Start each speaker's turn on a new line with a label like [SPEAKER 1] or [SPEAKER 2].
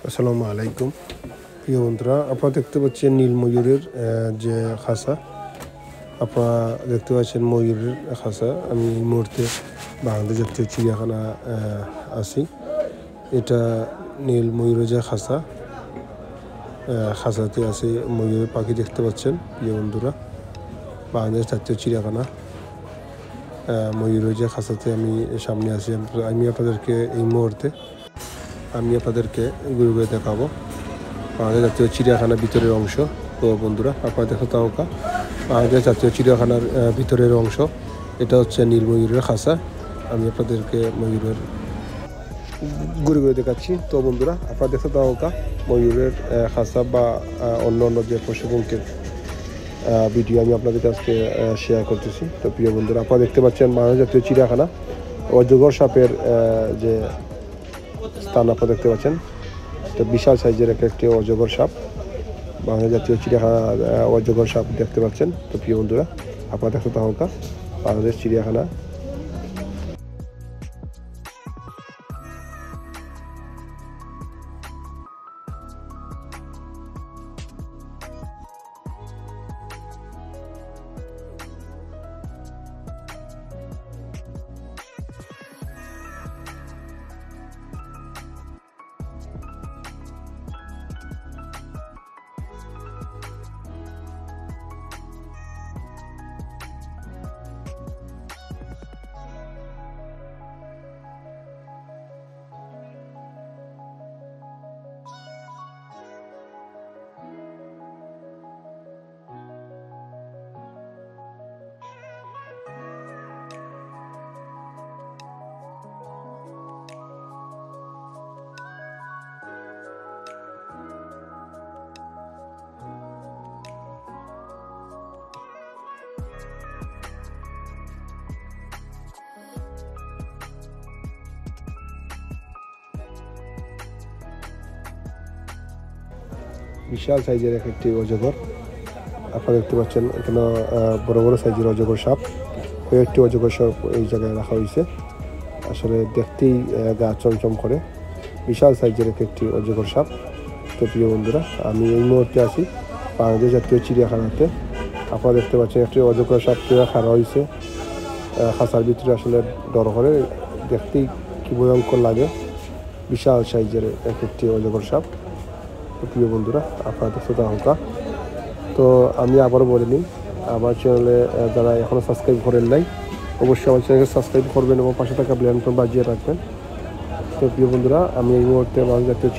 [SPEAKER 1] আসসালামু আলাইকুম প্রিয় বন্ধুরা, আপনারা দেখতে পাচ্ছেন নীল ময়ূরের যে খাঁচা। আপনারা দেখতে পাচ্ছেন ময়ূরের খাঁচা। আমি এই মুহূর্তে বাংলাদেশ জাতীয় চিড়িয়াখানা আছি। এটা নীল ময়ূরের যে খাঁচা, খাঁচাতে আছে ময়ূরের পাখি দেখতে পাচ্ছেন প্রিয় বন্ধুরা। বাংলাদেশ জাতীয় চিড়িয়াখানা ময়ূরের যে খাঁচাতে আমি সামনে আছি। আমি আপনাদেরকে এই মুহূর্তে ঘুরে ঘুরে দেখাবো বাংলাদেশ জাতীয় চিড়িয়াখানার ভিতরের অংশ। তো বন্ধুরা, আপনারা দেখতে থাকা বাংলাদেশ জাতীয় চিড়িয়াখানার ভিতরের অংশ। এটা হচ্ছে নীল ময়ূরের খাঁচা। আমি আপনাদেরকে ময়ূরের ঘুরে ঘুরে দেখাচ্ছি। তো বন্ধুরা, আপনারা দেখতে থাকা ময়ূরের খাঁচা বা অন্য যে পশুপঙ্খের ভিডিও আমি আপনাদের কাছে শেয়ার করতেছি। তো প্রিয় বন্ধুরা, আপনারা দেখতে পাচ্ছেন বাংলাদেশ জাতীয় চিড়িয়াখানা অজগর সাপের যে স্থান আপনারা দেখতে পাচ্ছেন। তো বিশাল সাইজের একটি অজগর সাপ, বাংলাদেশ জাতীয় চিড়িয়াখানার অজগর সাপ দেখতে পাচ্ছেন। তো প্রিয় বন্ধুরা, আপনারা দেখতে থাকা বাংলাদেশ চিড়িয়াখানা। বিশাল সাইজের একটি অজগর আপনারা দেখতে পাচ্ছেন। এখানে বড় বড় সাইজের অজগর সাপ, কয়েকটি অজগর সাপ এই জায়গায় রাখা হয়েছে। আসলে দেখতেই গা চমচম করে। বিশাল সাইজের একটি অজগর সাপ। তো প্রিয় বন্ধুরা, আমি এই মুহূর্তে আছি বাংলাদেশ জাতীয় চিড়িয়াখানাতে। আপনারা দেখতে পাচ্ছেন একটি অজগর সাপকে খাড়া হয়েছে খাঁচার ভিতরে। আসলে ডর করে, দেখতেই কি ভয়ঙ্কর লাগে। বিশাল সাইজের একটি অজগর সাপ। তো প্রিয় বন্ধুরা, আপনারা দেখতে থাকা। তো আমি আবারও বলে নিই, আমার চ্যানেলে যারা এখনও সাবস্ক্রাইব করেন নাই, অবশ্যই আমার চ্যানেলকে সাবস্ক্রাইব করবেন এবং পাশে থাকা বেল আইকন বাজিয়ে রাখবেন। তো প্রিয় বন্ধুরা, আমি এই মুহূর্তে বাংলাদেশ জাতীয়